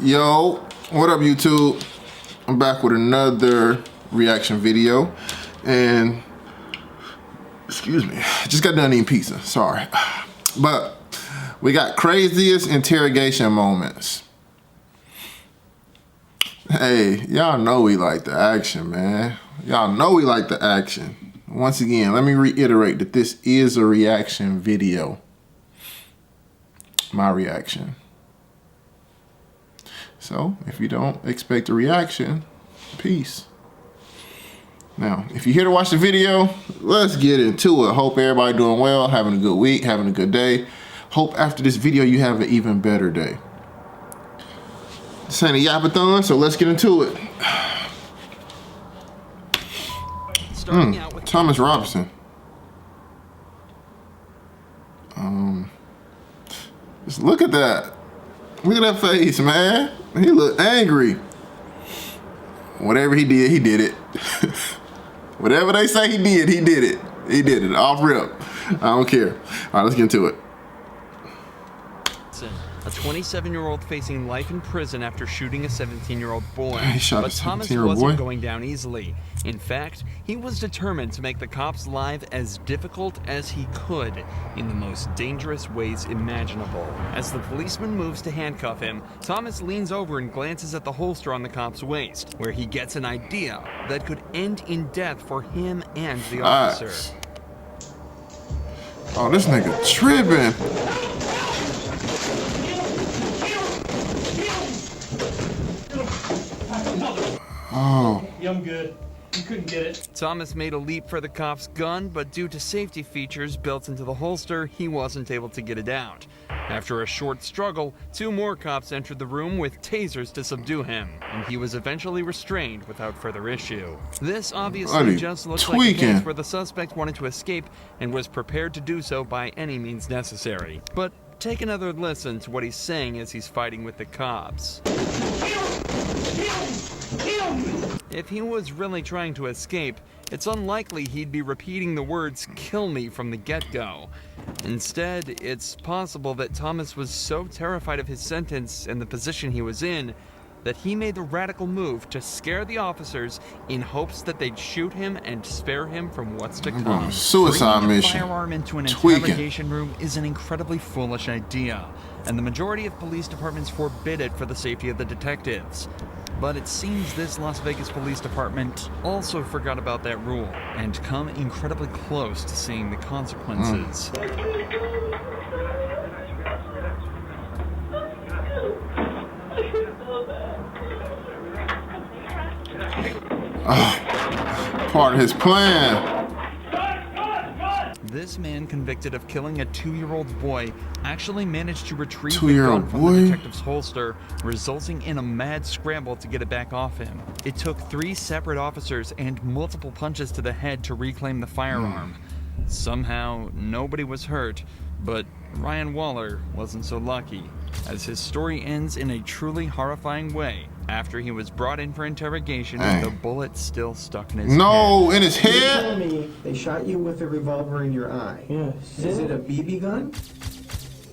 Yo, what up YouTube? I'm back with another reaction video, and excuse me, just got done eating pizza, sorry. But we got craziest interrogation moments. Hey, y'all know we like the action, man. Y'all know we like the action. Once again, let me reiterate that this is a reaction video. My reaction. So, if you don't expect a reaction, peace. Now, if you're here to watch the video, let's get into it. Hope everybody doing well, having a good week, having a good day. Hope after this video you have an even better day. This ain't a yapathon, so let's get into it. Thomas Robinson. Just look at that. Look at that face, man. He looked angry. Whatever he did it. Whatever they say he did it. He did it. Off rip. I don't care. All right, let's get into it. A 27-year-old facing life in prison after shooting a 17-year-old boy. He shot but a 17-year-old Thomas boy? wasn't going down easily. In fact, he was determined to make the cops' life as difficult as he could in the most dangerous ways imaginable. As the policeman moves to handcuff him, Thomas leans over and glances at the holster on the cop's waist, where he gets an idea that could end in death for him and the officer. Oh, this nigga tripping. Oh. I'm good. You couldn't get it. Thomas made a leap for the cop's gun, but due to safety features built into the holster, he wasn't able to get it out. After a short struggle, two more cops entered the room with tasers to subdue him, and he was eventually restrained without further issue. This obviously just looks like a case where the suspect wanted to escape and was prepared to do so by any means necessary. But take another listen to what he's saying as he's fighting with the cops. If he was really trying to escape, it's unlikely he'd be repeating the words "kill me" from the get-go. Instead, it's possible that Thomas was so terrified of his sentence and the position he was in that he made the radical move to scare the officers in hopes that they'd shoot him and spare him from what's to come. Suicide Bringing mission. a firearm into an interrogation room is an incredibly foolish idea, and the majority of police departments forbid it for the safety of the detectives. But it seems this Las Vegas Police Department also forgot about that rule and come incredibly close to seeing the consequences. Part of his plan. This man convicted of killing a 2-year-old boy actually managed to retrieve the 2-year-old gun from the detective's holster, resulting in a mad scramble to get it back off him. It took 3 separate officers and multiple punches to the head to reclaim the firearm. Somehow, nobody was hurt, but Ryan Waller wasn't so lucky, as his story ends in a truly horrifying way. After he was brought in for interrogation, the bullet still stuck in his head. In his head? You're telling me they shot you with a revolver in your eye? Yes. Is it a BB gun?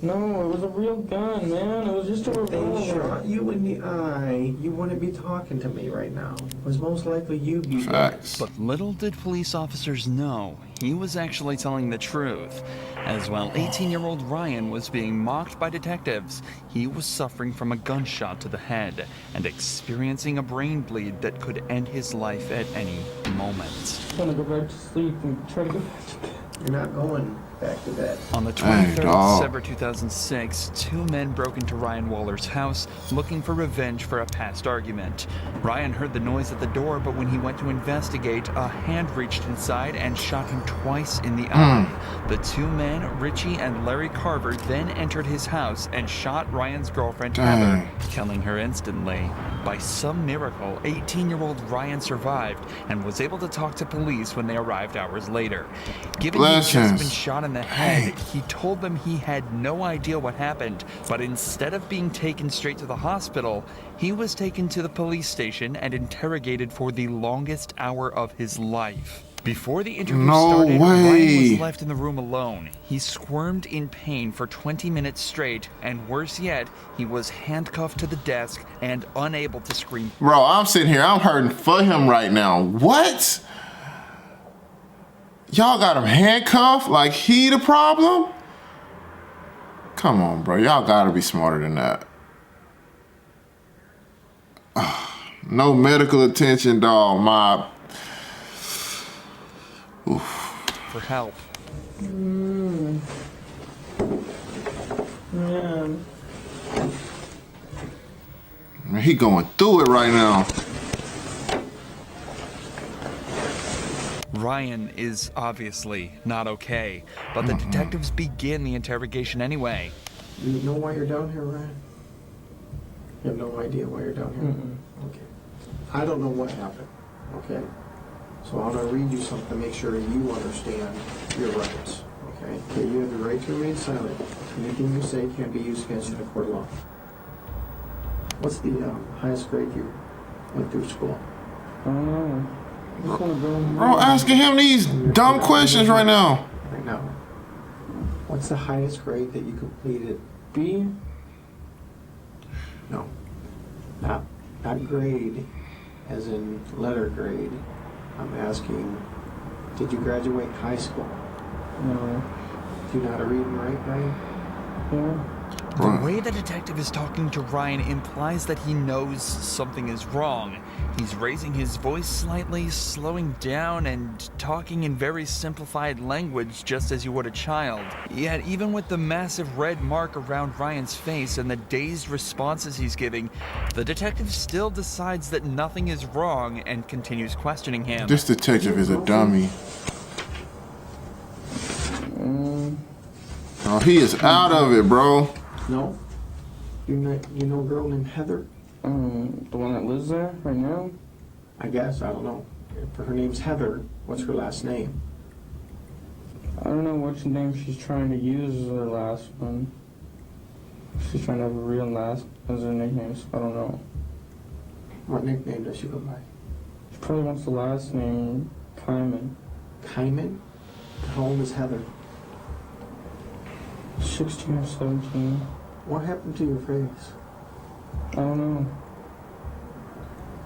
No, it was a real gun, man. It was just a revolver. They shot you in the eye. You wouldn't be talking to me right now. It was most likely you. Facts. But little did police officers know, he was actually telling the truth. As while 18-year-old Ryan was being mocked by detectives, he was suffering from a gunshot to the head and experiencing a brain bleed that could end his life at any moment. I'm gonna go back to sleep and try to go back to bed. You're not going back to bed. On the 23rd of December 2006, 2 men broke into Ryan Waller's house looking for revenge for a past argument. Ryan heard the noise at the door, but when he went to investigate, a hand reached inside and shot him twice in the eye. The 2 men, Richie and Larry Carver, then entered his house and shot Ryan's girlfriend Heather, killing her instantly. By some miracle, 18-year-old Ryan survived and was able to talk to police when they arrived hours later. Given he'd just been shot in the head, he told them he had no idea what happened, but instead of being taken straight to the hospital, he was taken to the police station and interrogated for the longest hour of his life. Before the interview No started, way. Ryan was left in the room alone. He squirmed in pain for 20 minutes straight, and worse yet, he was handcuffed to the desk and unable to scream. Bro, I'm sitting here, I'm hurting for him right now. What? Y'all got him handcuffed? Like he the problem? Come on, bro. Y'all gotta be smarter than that. No medical attention, dog. For help. Man. Man, he going through it right now. Ryan is obviously not okay, but the detectives begin the interrogation anyway. You know why you're down here, Ryan? You have no idea why you're down here? Okay. I don't know what happened, okay? So I'm going to read you something to make sure you understand your rights, okay? Okay, you have the right to remain silent. Anything you say can't be used against you in a court of law. What's the highest grade you went through school? I don't know. I just want to go. Bro, asking him these dumb questions right now. Right now. What's the highest grade that you completed? B? No. Not grade, as in letter grade. I'm asking, did you graduate high school? No. Do you know how to read and write, Ryan? Yeah. The way the detective is talking to Ryan implies that he knows something is wrong. He's raising his voice slightly, slowing down, and talking in very simplified language just as you would a child. Yet, even with the massive red mark around Ryan's face and the dazed responses he's giving, the detective still decides that nothing is wrong and continues questioning him. This detective is a dummy. Oh, he is out of it, bro. No? You know a girl named Heather? The one that lives there right now? I guess, I don't know. If her name's Heather, what's her last name? I don't know which name she's trying to use as her last one. She's trying to have a real last as her nickname, so I don't know. What nickname does she go by? She probably wants the last name, Kyman. Kyman? How old is Heather? 16 or 17. What happened to your face? I don't know.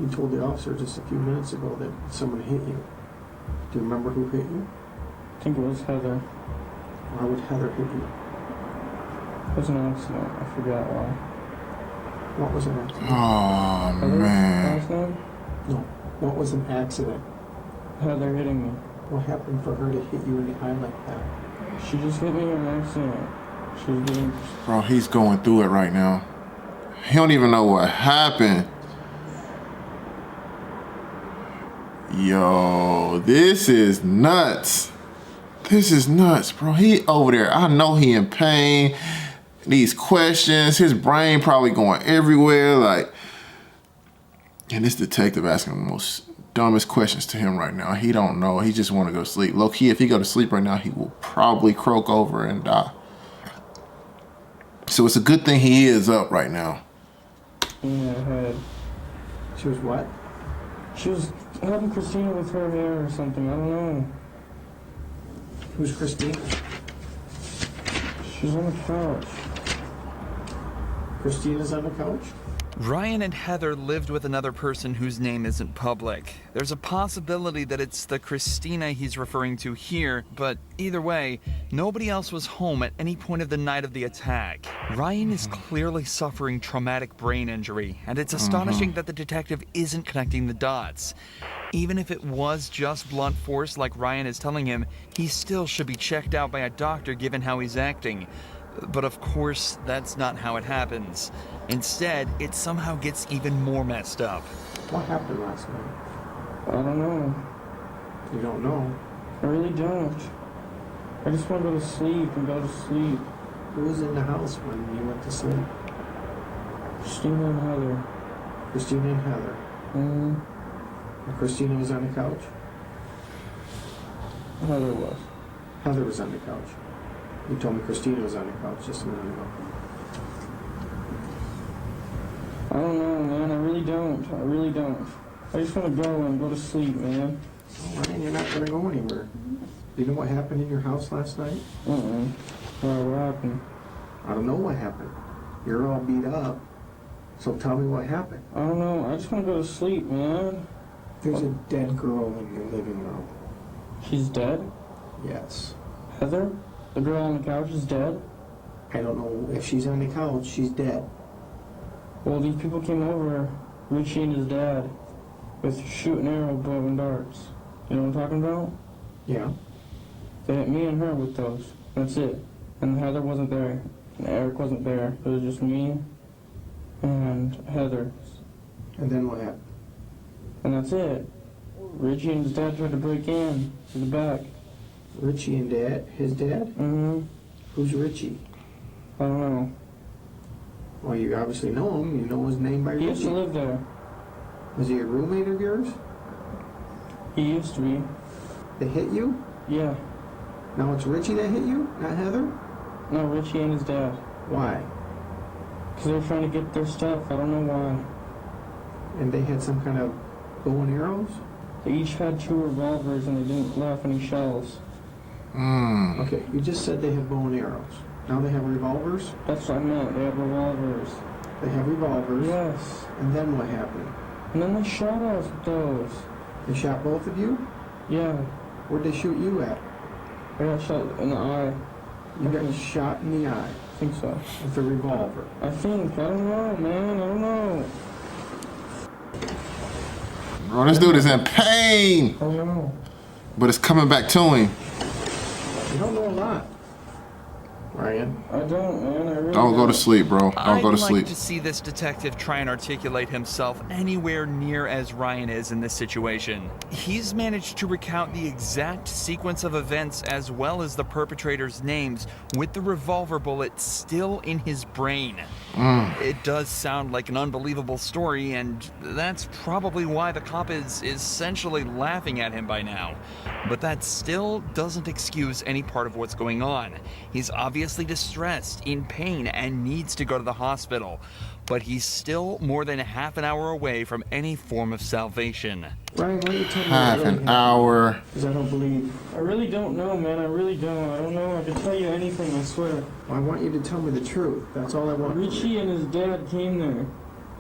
You told the officer just a few minutes ago that someone hit you. Do you remember who hit you? I think it was Heather. Why would Heather hit you? It was an accident. I forgot why. What was an accident? Oh, Heather? man. Last name? No. What was an accident? Heather hitting me. What happened for her to hit you in the eye like that? She just hit me in an accident. She was getting... Bro, he's going through it right now. He don't even know what happened. Yo, this is nuts. This is nuts, bro. He over there. I know he in pain. These questions, his brain probably going everywhere. Like, and this detective asking the most dumbest questions to him right now. He don't know. He just want to go to sleep. Low key, if he go to sleep right now, he will probably croak over and die. So it's a good thing he is up right now. in her head. She was what? She was helping Christina with her hair or something. I don't know. Who's Christina? She's on the couch. Christina's on the couch? Ryan and Heather lived with another person whose name isn't public. There's a possibility that it's the Christina he's referring to here, but either way, nobody else was home at any point of the night of the attack. Ryan is clearly suffering traumatic brain injury, and it's astonishing that the detective isn't connecting the dots. Even if it was just blunt force like Ryan is telling him, he still should be checked out by a doctor given how he's acting. But of course, that's not how it happens. Instead, it somehow gets even more messed up. What happened last night? I don't know. You don't know? I really don't. I just want to go to sleep and go to sleep. Who was in the house when you went to sleep? Christina and Heather. Christina and Heather. And Christina was on the couch? Heather was. Heather was on the couch. You told me Christina was on the couch just a minute ago. I don't know, man. I really don't. I really don't. I just want to go and go to sleep, man. All right, you're not gonna go anywhere. Do you know what happened in your house last night? What happened? I don't know what happened. You're all beat up. So tell me what happened. I don't know. I just want to go to sleep, man. There's a dead girl in your living room. She's dead? Yes. Heather? The girl on the couch is dead? I don't know if she's on the couch. She's dead. Well, these people came over, Richie and his dad, with shooting arrow, bow and darts. You know what I'm talking about? Yeah. They hit me and her with those. That's it. And Heather wasn't there. And Eric wasn't there. It was just me and Heather. And then what happened? And that's it. Richie and his dad tried to break in to the back. Richie and Dad? His dad? Mm-hmm. Who's Richie? I don't know. Well, you obviously know him. You know his name by He used to Richie. live there. Was he a roommate of yours? He used to be. They hit you? Yeah. Now it's Richie that hit you, not Heather? No, Richie and his dad. Why? Because they were trying to get their stuff. I don't know why. And they had some kind of bow and arrows? They each had 2 revolvers and they didn't let off any shells. Okay, you just said they had bow and arrows. Now they have revolvers? That's what I meant. They had revolvers. They have revolvers. Yes. And then what happened? And then they shot us with those. They shot both of you? Yeah. Where'd they shoot you at? I got shot in the eye. You got shot in the eye I think so. with a revolver. I think. I don't know, man. I don't know. Bro, this dude is in pain, I don't know. but it's coming back to him. You don't know a lot, Ryan. I don't, man. I really Don't go to sleep, bro. Don't go to I'd like sleep. to see this detective try and articulate himself anywhere near as Ryan is in this situation. He's managed to recount the exact sequence of events as well as the perpetrators' names with the revolver bullet still in his brain. It does sound like an unbelievable story, and that's probably why the cop is essentially laughing at him by now. But that still doesn't excuse any part of what's going on. He's obviously distressed, in pain, and needs to go to the hospital. But he's still more than half an hour away from any form of salvation. Ryan, why don't you tell me Half what really an hour. Because I don't believe. I really don't know, man. I really don't. I don't know. I can tell you anything, I swear. I want you to tell me the truth. That's all I want. Richie and his dad came there.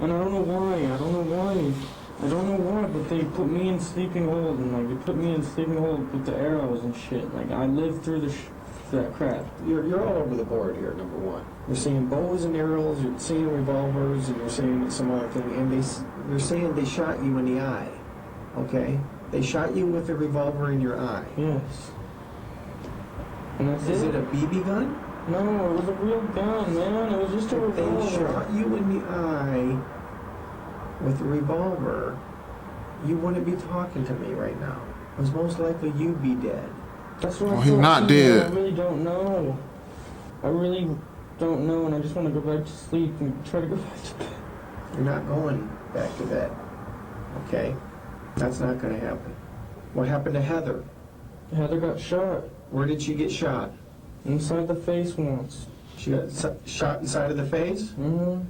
And I don't know why. I don't know why. I don't know why, but they put me in sleeping hold. And, like, they put me in sleeping hold with the arrows and shit. Like, I lived through that crap. You're all over the board here, number one. You're saying bows and arrows, you're saying revolvers, and you're saying some other thing. And they're saying they shot you in the eye. Okay? They shot you with a revolver in your eye. Yes. And that's Is it a BB gun? No, it was a real gun, man. It was just a If they revolver. shot you in the eye with a revolver, you wouldn't be talking to me right now. Because most likely you'd be dead. That's what Well, I he's thought, not too, man. dead. I really don't know. I really don't know, and I just want to go back to sleep and try to go back to bed. You're not going back to bed. Okay? That's not going to happen. What happened to Heather? Heather got shot Where did she get shot? inside the face once. She got shot inside of the face? Mm-hmm.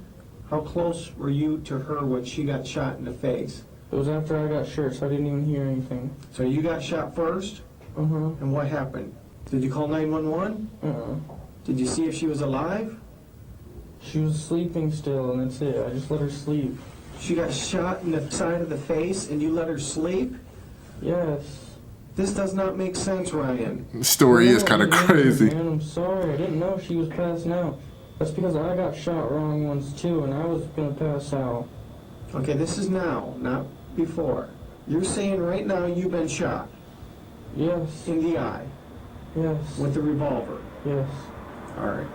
How close were you to her when she got shot in the face? It was after I got shot, so I didn't even hear anything. So you got shot first, Uh-huh. and what happened? Did you call 911? Uh-uh. Did you see if she was alive? She was sleeping still, and that's it. I just let her sleep. She got shot in the side of the face, and you let her sleep? Yes. This does not make sense, Ryan. The story is No, kind of man, crazy. Man, I'm sorry. I didn't know she was passing out. That's because I got shot wrong once, too, and I was going to pass out. Okay, this is now, not before. You're saying right now you've been shot Yes. in the eye Yes. with a revolver. Yes. All right.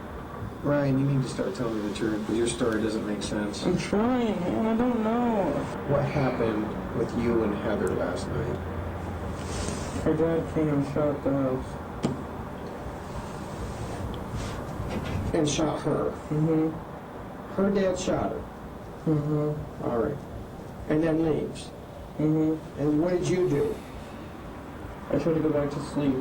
Ryan, you need to start telling me the truth because your story doesn't make sense. I'm trying, man. I don't know. What happened with you and Heather last night? Her dad came and shot the house. And shot her. Mm-hmm. Her dad shot her. Mm-hmm. All right. And then leaves. Mm-hmm. And what did you do? I tried to go back to sleep.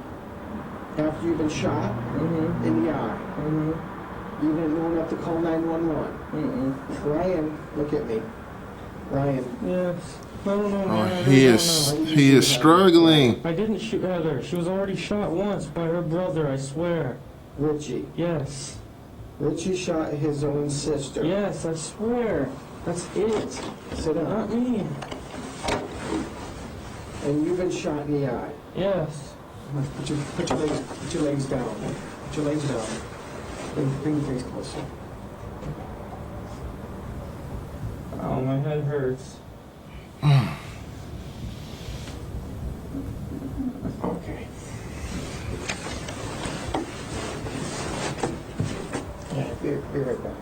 After you've been shot Mm-hmm. in the eye, Mm-hmm. you didn't know enough to call 911. Mm-mm. Ryan, look at me. Ryan. Yes. I don't know, Oh, man. I he really is don't know. he is struggling. I didn't shoot Heather. She was already shot once by her brother, I swear. Richie. Yes. Richie shot his own sister. Yes, I swear. That's it. Sit down. Not me. And you've been shot in the eye. Yes. Put your legs down. Put your legs down. Bring your face closer. Oh, my head hurts. Okay. Yeah, be right back.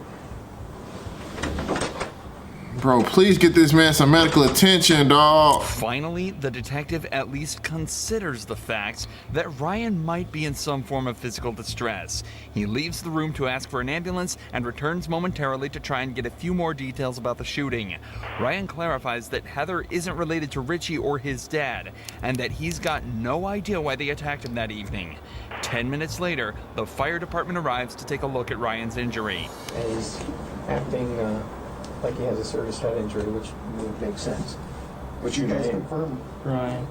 Bro, please get this man some medical attention, dog. Finally, the detective at least considers the fact that Ryan might be in some form of physical distress. He leaves the room to ask for an ambulance and returns momentarily to try and get a few more details about the shooting. Ryan clarifies that Heather isn't related to Richie or his dad, and that he's got no idea why they attacked him that evening. 10 minutes later, the fire department arrives to take a look at Ryan's injury. And he's acting like he has a serious head injury, which would make sense. What's your name? Confirm. Ryan.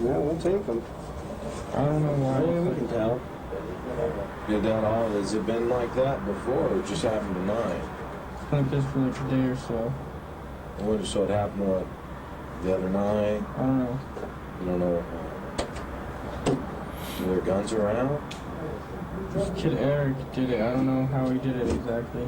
Yeah, we'll take them. I don't know why. We can tell. Get that all. Has it been like that before, or it just happened tonight? Like this for like a day or so. What? So it happened what, the other night? I don't know. You don't know. Were there guns around? This kid Eric did it. I don't know how he did it exactly.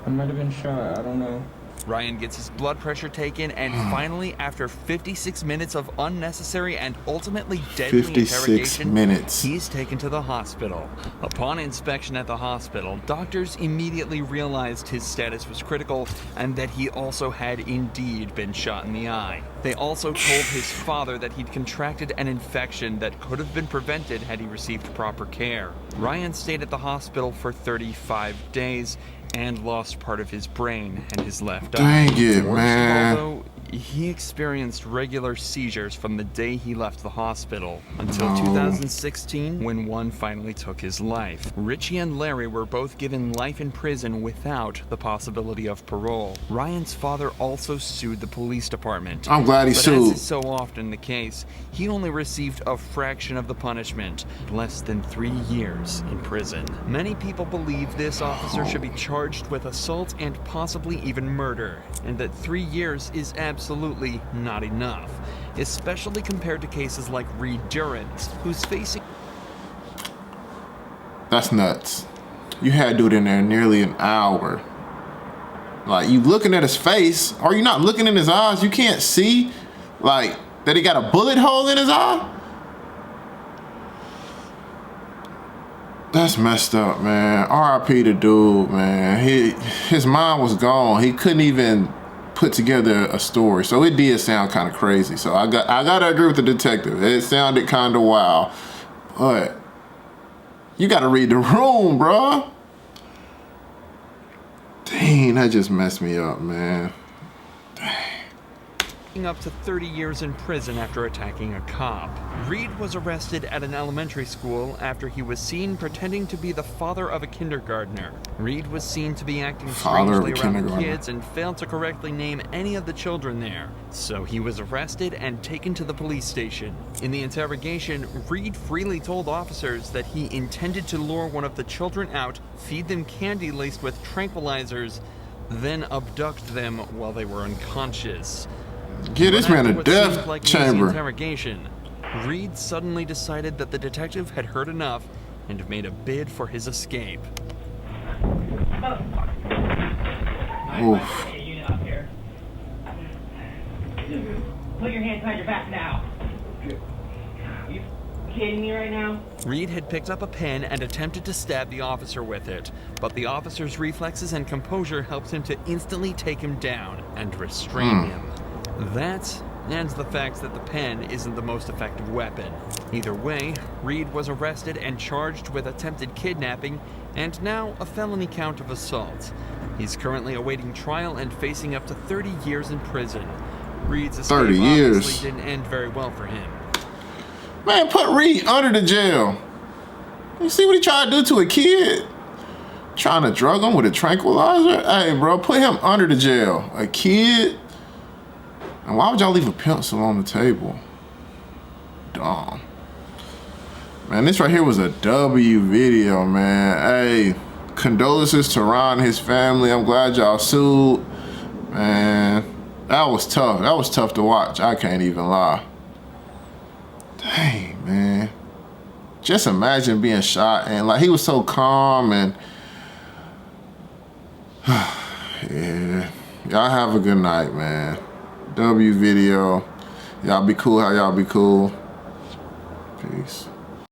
I might have been shot. I don't know. Ryan gets his blood pressure taken, and finally, after 56 minutes of unnecessary and ultimately deadly 56 interrogation, minutes. he's taken to the hospital. Upon inspection at the hospital, doctors immediately realized his status was critical and that he also had indeed been shot in the eye. They also told his father that he'd contracted an infection that could have been prevented had he received proper care. Ryan stayed at the hospital for 35 days and lost part of his brain and his left eye. Dang it, Worst man. of all, though, he experienced regular seizures from the day he left the hospital until No. 2016, when one finally took his life. Richie and Larry were both given life in prison without the possibility of parole. Ryan's father also sued the police department. I'm glad he But sued. as is so often the case, he only received a fraction of the punishment, less than 3 years in prison. Many people believe this officer should be charged with assault and possibly even murder, and that 3 years is absolutely not enough, especially compared to cases like Reed Durant, who's facing... That's nuts. You had dude in there nearly an hour. Like, you looking at his face. Are you not looking in his eyes? You can't see, like, that he got a bullet hole in his eye? That's messed up, man. R.I.P. the dude, man. His mind was gone. He couldn't even put together a story. So it did sound kind of crazy. So I gotta agree with the detective. It sounded kind of wild. But you gotta read the room, bruh. Dang, that just messed me up, man. up to 30 years in prison after attacking a cop. Reed was arrested at an elementary school after he was seen pretending to be the father of a kindergartner. Reed was seen to be acting strangely around the kids and failed to correctly name any of the children there. So he was arrested and taken to the police station. In the interrogation, Reed freely told officers that he intended to lure one of the children out, feed them candy laced with tranquilizers, then abduct them while they were unconscious. Get this man a death chamber. Interrogation, Reed suddenly decided that the detective had heard enough and made a bid for his escape. Oof. Put your hands behind your back now. You kidding me right now? Reed had picked up a pen and attempted to stab the officer with it, but the officer's reflexes and composure helped him to instantly take him down and restrain him. That, and the fact that the pen isn't the most effective weapon. Either way, Reed was arrested and charged with attempted kidnapping, and now a felony count of assault. He's currently awaiting trial and facing up to 30 years in prison. Reed's escape 30 years. obviously didn't end very well for him. Man, put Reed under the jail. You see what he tried to do to a kid? Trying to drug him with a tranquilizer? Hey, bro, put him under the jail. A kid? And why would y'all leave a pencil on the table? Dumb. Man, this right here was a W video, man. Hey, condolences to Ron and his family. I'm glad y'all sued. Man, that was tough. That was tough to watch. I can't even lie. Dang, man. Just imagine being shot and like he was so calm and yeah. Y'all have a good night, man. W video. Y'all be cool how y'all be cool. Peace.